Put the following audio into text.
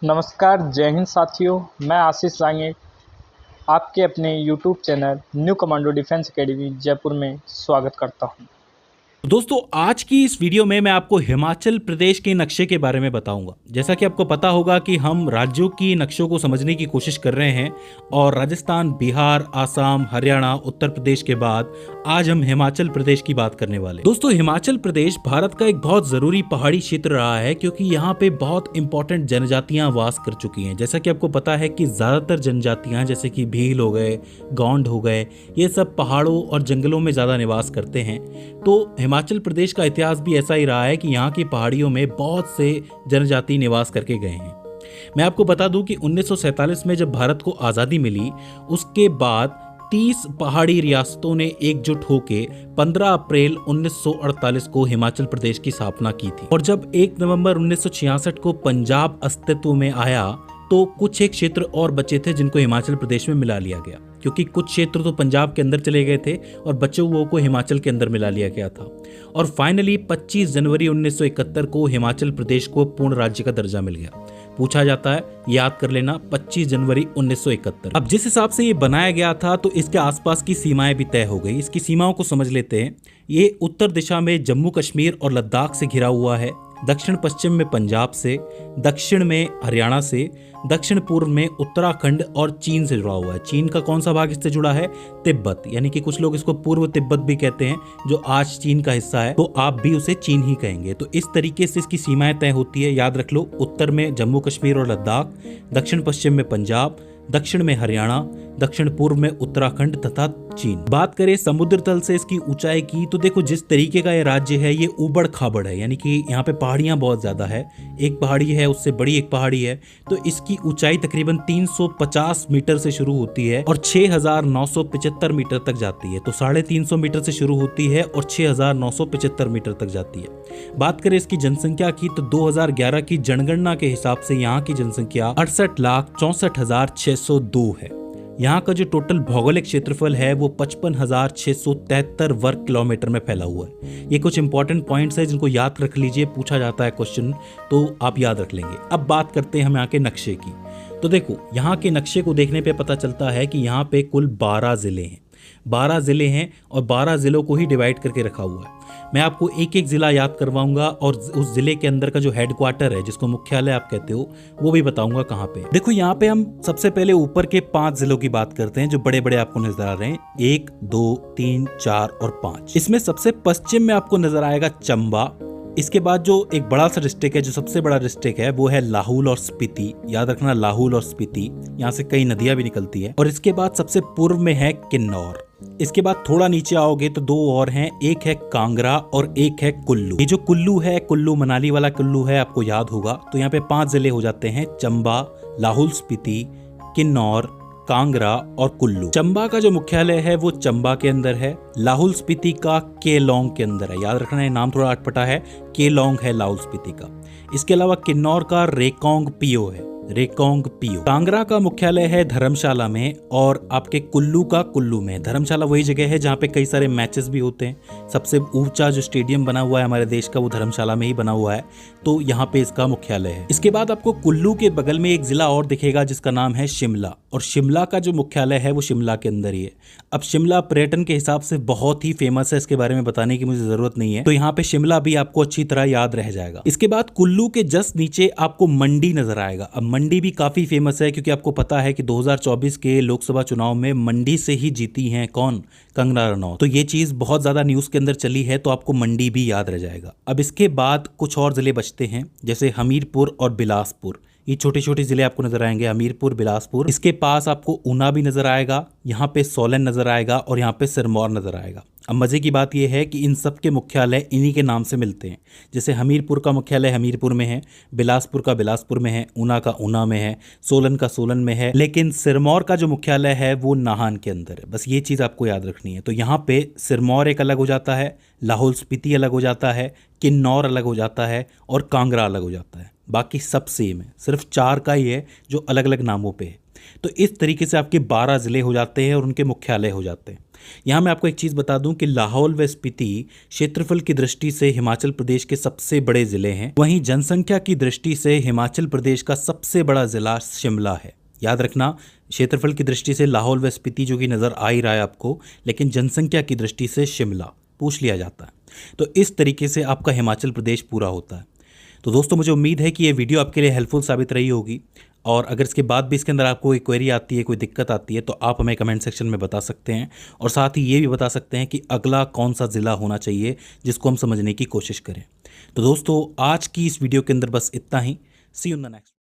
नमस्कार, जय हिंद साथियों। मैं आशीष सांगे आपके अपने YouTube channel new commando defence academy Jaipur में स्वागत करता हूं। दोस्तों, आज की इस वीडियो में मैं आपको हिमाचल प्रदेश के नक्शे के बारे में बताऊंगा। जैसा कि आपको पता होगा कि हम राज्यों की नक्शों को समझने की कोशिश कर रहे हैं और राजस्थान, बिहार, आसाम, हरियाणा, उत्तर प्रदेश के बाद आज हम हिमाचल प्रदेश की बात करने वाले हैं। दोस्तों, हिमाचल प्रदेश भारत का एक बहुत जरूरी पहाड़ी क्षेत्र रहा है क्योंकि यहाँ पे बहुत इंपॉर्टेंट जनजातियां वास कर चुकी हैं। जैसा कि आपको पता है कि ज्यादातर जनजातियां जैसे कि भील हो गए, गौंड हो गए, ये सब पहाड़ों और जंगलों में ज्यादा निवास करते हैं। तो हिमाचल प्रदेश का इतिहास भी ऐसा ही रहा है कि यहाँ की पहाड़ियों में बहुत से जनजाति निवास करके गए हैं। मैं आपको बता दूं कि 1947 में जब भारत को आज़ादी मिली, उसके बाद 30 पहाड़ी रियासतों ने एकजुट होकर 15 अप्रैल 1948 को हिमाचल प्रदेश की स्थापना की थी। और जब 1 नवंबर 1966 को पंजाब अस्तित्व में आया तो कुछ एक क्षेत्र और बचे थे जिनको हिमाचल प्रदेश में मिला लिया गया, क्योंकि कुछ क्षेत्र तो पंजाब के अंदर चले गए थे और बचे हुए को हिमाचल के अंदर मिला लिया गया था। और फाइनली 25 जनवरी 1971 को हिमाचल प्रदेश को पूर्ण राज्य का दर्जा मिल गया। पूछा जाता है, याद कर लेना, 25 जनवरी 1971। अब जिस हिसाब से ये बनाया गया था तो इसके आसपास की सीमाएं भी तय हो गई। इसकी सीमाओं को समझ लेते हैं। ये उत्तर दिशा में जम्मू कश्मीर और लद्दाख से घिरा हुआ है, दक्षिण पश्चिम में पंजाब से, दक्षिण में हरियाणा से, दक्षिण पूर्व में उत्तराखंड और चीन से जुड़ा हुआ है। चीन का कौन सा भाग इससे जुड़ा है? तिब्बत, यानी कि कुछ लोग इसको पूर्व तिब्बत भी कहते हैं, जो आज चीन का हिस्सा है, तो आप भी उसे चीन ही कहेंगे। तो इस तरीके से इसकी सीमाएं तय होती है, याद रख लो। उत्तर में जम्मू कश्मीर और लद्दाख, दक्षिण पश्चिम में पंजाब, दक्षिण में हरियाणा, दक्षिण पूर्व में उत्तराखंड तथा चीन। बात करें समुद्र तल से इसकी ऊंचाई की, तो देखो जिस तरीके का ये राज्य है ये ऊबड़ खाबड़ है, यानी कि यहाँ पे पहाड़ियां बहुत ज्यादा है। एक पहाड़ी है, उससे बड़ी एक पहाड़ी है, तो इसकी ऊंचाई तकरीबन 350 मीटर से शुरू होती है और 6975 मीटर तक जाती है। तो 350 मीटर से शुरू होती है और 6975 मीटर तक जाती है। बात करें इसकी जनसंख्या की, तो 2011 की जनगणना के हिसाब से यहाँ की जनसंख्या 68,64,602 है। यहाँ का जो टोटल भौगोलिक क्षेत्रफल है वो 55,673 वर्ग किलोमीटर में फैला हुआ है। ये कुछ इंपॉर्टेंट पॉइंट्स है जिनको याद रख लीजिए, पूछा जाता है क्वेश्चन तो आप याद रख लेंगे। अब बात करते हैं हम यहाँ के नक्शे की। तो देखो, यहाँ के नक्शे को देखने पे पता चलता है कि यहाँ पे कुल 12 जिले हैं। 12 जिले हैं और 12 जिलों को ही डिवाइड करके रखा हुआ है। मैं आपको एक एक जिला याद करवाऊंगा और उस जिले के अंदर का जो हेडक्वार्टर है, जिसको मुख्यालय आप कहते हो, वो भी बताऊंगा कहाँ पे। देखो, यहाँ पे हम सबसे पहले ऊपर के 5 जिलों की बात करते हैं जो बड़े बड़े आपको नजर आ रहे हैं, 1, 2, 3, 4 और 5। इसमें सबसे पश्चिम में आपको नजर आएगा चंबा। इसके बाद जो एक बड़ा सा डिस्ट्रिक्ट है, जो सबसे बड़ा डिस्ट्रिक्ट है, वो है लाहौल और स्पीति। याद रखना, लाहौल और स्पीति, यहाँ से कई नदियां भी निकलती है। और इसके बाद सबसे पूर्व में है किन्नौर। इसके बाद थोड़ा नीचे आओगे तो 2 और हैं, एक है कांगड़ा और एक है कुल्लू। ये जो कुल्लू है, कुल्लू मनाली वाला कुल्लू है, आपको याद होगा। तो यहाँ पे 5 जिले हो जाते हैं, चंबा, लाहौल स्पीति, किन्नौर, कांगड़ा और कुल्लू। चंबा का जो मुख्यालय है वो चंबा के अंदर है। लाहौल स्पीति का केलोंग के अंदर है। याद रखना, है नाम थोड़ा अटपटा है, केलोंग है लाहौल स्पीति का। इसके अलावा किन्नौर का रेकोंग पियो है, रेकोंग पियो। कांगड़ा का मुख्यालय है धर्मशाला में और आपके कुल्लू का कुल्लू में। धर्मशाला वही जगह है जहाँ पे कई सारे मैचेस भी होते हैं। सबसे ऊंचा जो स्टेडियम बना हुआ है हमारे देश का वो धर्मशाला में ही बना हुआ है, तो यहाँ पे इसका मुख्यालय है। इसके बाद आपको कुल्लू के बगल में एक जिला और दिखेगा जिसका नाम है शिमला, और शिमला का जो मुख्यालय है वो शिमला के अंदर ही है। अब शिमला पर्यटन के हिसाब से बहुत ही फेमस है, इसके बारे में बताने की मुझे जरूरत नहीं है, तो यहाँ पे शिमला भी आपको अच्छी तरह याद रह जाएगा। इसके बाद कुल्लू के जस्ट नीचे आपको मंडी नजर आएगा। अब मंडी भी काफी फेमस है क्योंकि आपको पता है कि 2024 के लोकसभा चुनाव में मंडी से ही जीती हैं कौन? कंगना रनौत। तो ये चीज बहुत ज्यादा न्यूज के अंदर चली है, तो आपको मंडी भी याद रह जाएगा। अब इसके बाद कुछ और जिले बचते हैं, जैसे हमीरपुर और बिलासपुर। ये छोटे छोटे जिले आपको नजर आएंगे, हमीरपुर, बिलासपुर। इसके पास आपको ऊना भी नजर आएगा, यहाँ पे सोलन नजर आएगा और यहाँ पे सिरमौर नजर आएगा। अब मजे की बात यह है कि इन सब के मुख्यालय इन्हीं के नाम से मिलते हैं। जैसे हमीरपुर का मुख्यालय हमीरपुर में है, बिलासपुर का बिलासपुर में है, ऊना का ऊना में है, सोलन का सोलन में है, लेकिन सिरमौर का जो मुख्यालय है वो नाहन के अंदर है। बस ये चीज़ आपको याद रखनी है। तो यहाँ पे सिरमौर एक अलग हो जाता है, लाहौल स्पीति अलग हो जाता है, किन्नौर अलग हो जाता है और कांगड़ा अलग हो जाता है। बाकी सब सेम है, सिर्फ 4 का ही है जो अलग अलग नामों पे है। तो इस तरीके से आपके 12 जिले हो जाते हैं और उनके मुख्यालय हो जाते हैं। यहाँ मैं आपको एक चीज़ बता दूं कि लाहौल व स्पीति क्षेत्रफल की दृष्टि से हिमाचल प्रदेश के सबसे बड़े ज़िले हैं, वहीं जनसंख्या की दृष्टि से हिमाचल प्रदेश का सबसे बड़ा ज़िला शिमला है। याद रखना, क्षेत्रफल की दृष्टि से लाहौल व स्पीति जो कि नज़र आ ही रहा है आपको, लेकिन जनसंख्या की दृष्टि से शिमला पूछ लिया जाता है। तो इस तरीके से आपका हिमाचल प्रदेश पूरा होता है। तो दोस्तों, मुझे उम्मीद है कि ये वीडियो आपके लिए हेल्पफुल साबित रही होगी, और अगर इसके बाद भी इसके अंदर आपको कोई क्वेरी आती है, कोई दिक्कत आती है, तो आप हमें कमेंट सेक्शन में बता सकते हैं, और साथ ही ये भी बता सकते हैं कि अगला कौन सा ज़िला होना चाहिए जिसको हम समझने की कोशिश करें। तो दोस्तों, आज की इस वीडियो के अंदर बस इतना ही। सी यू इन द नेक्स्ट।